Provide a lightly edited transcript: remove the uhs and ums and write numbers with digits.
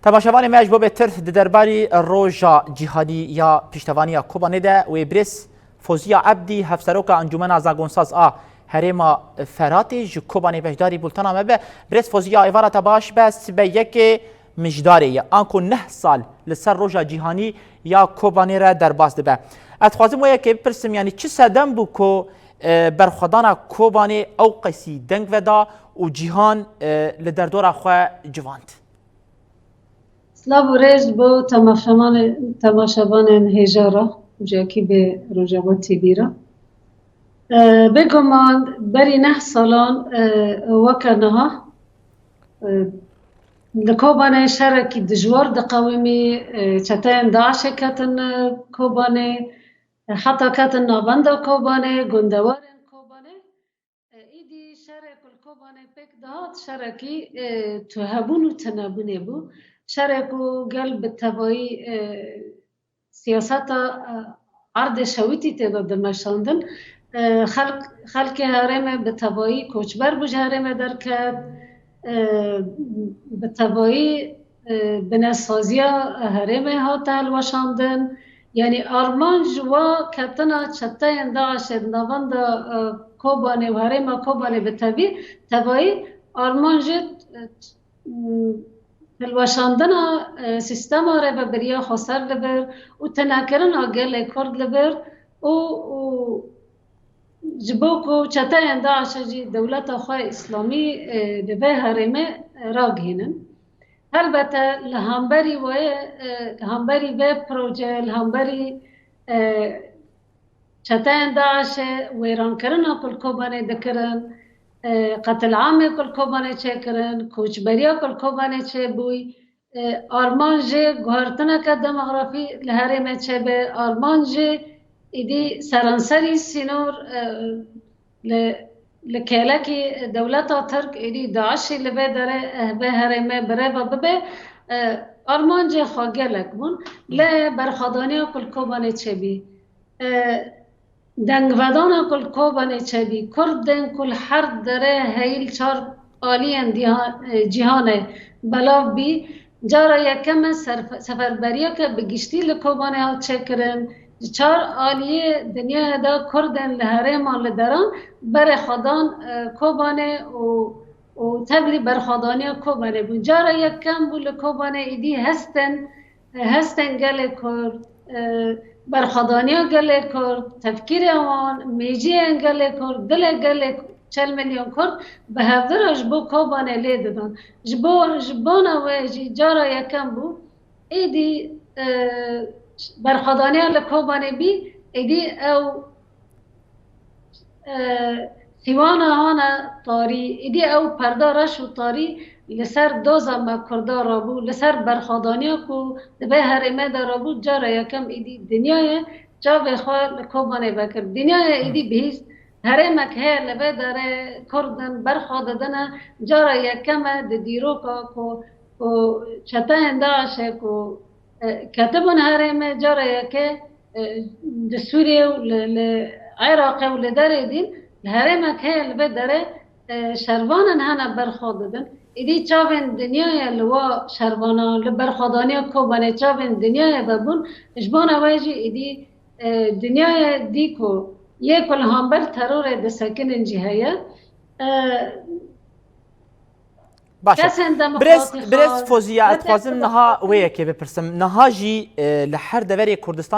تماشاوان ماج بو بهتر درباری روجا جیهانی یا پیشتوانی کوبانه ده و برس فوزیا عبدی هفسروکا انجمن زاگونساز هرما فراتی ج کوبانه بهداری بولتنا مبه برس فوزیا ایوارا باش بس به یک مجداری آنکو 9 سال لسر روجا جیهانی یا کوبانه را در باز ده. اتخوازم ویا که بپرسم یعنی چه سدم بو کو برخدانا کوبانه او قسی دنگ ودا و جیهان لدردورا خو جواند. سلام و رجل با تماشاوان هجارا جاکی به روجابات تیبیرا بگمان بری 9 سالان وکنها لکوبانه شرکی دجوار دقاومی چتاین داعش کتن کوبانه حتی کتن نابنده کوبانه گندوارن کوبانه ایدی شرک الکوبانه پک دهات شرکی تو هبون و تنابونه بو شرکو قلب التبایی سیاست عرض شویتی تیدا دمشاندن خلق هرم به تبایی کوچبر بوج هرم درکت به تبایی بنسازیا هرم ها تلوشاندن یعنی آرمان جوا کتنا چتاین داعش نواند کوبانه و هرم کوبانه به تبایی آرمان جد الوشاندن سیستم آره و بریا خسر لبر و تناکرن آگل کرد لبر و جبوکو چتاین داعش جی دولت خواه اسلامی لبه هرمه راگهنن البته لهمبری و همبری به پروژه لهمبری چتاین داعش ویران کرن کل کوبانه دکرن قتل عام کل کوبانه چه کرن کوچبریا کل کوبانه چه بوی آرمان جه گهرتنه که دموگرافی لهرمه چه به آرمان جه ایدی سرانسری سینور لکهلکی دولت ترک ایدی داعشی لبه داره به هرمه بره و ببه آرمان جه خواگلک بون له برخادانی کل کوبانه چه بی دنگودان کل کوبانه چه بی کردن کل هر داره هیل چار آلین جهانه بلاو بی جارا یکم سفربریا که بگشتی لکوبانه ها چه کرن چار آلیه دنیا دا کردن لهره مال دران بر خدان کوبانه و تبری بر خدانی کوبانه بون جارا یکم بو لکوبانه ایدی هستن گله کرد برخدانیا گله کرد تفکیر آن میجی گله کرد دل گله 40 میلیون کرد به هفدرش بو کوبانه لید دادن جبانا و جارا یکم بو ایدی برخدانیا لکوبانه بی ایدی او سیوانا هانا تاری ایدی او پردارش و تاری لسر دوزا ما کرده رابو لسر برخدانیا کو به هرمه در رابو جارا یکم ایدی دنیای جا بخواه لکوبانه بکر دنیای ایدی بهیست هرمه که لبه داره کردن برخواددن جارا یکم دیرو کو چتاین داعشه کو کتبون هرمه جارا یکه سوریه و عراق و لداره دین هرمه که لبه داره شروانن هنه برخواددن ایدی چاوین دنیای لوا شروانا لبرخوادانی کوبانه چاوین دنیای ببون اجبان وایجی ایدی دنیای دیکو یک الهامبر ترور دسکن جهیه باشه برس فوزیا اتخوازم نها ویه که بپرسم نها جی لحر دوری کردستان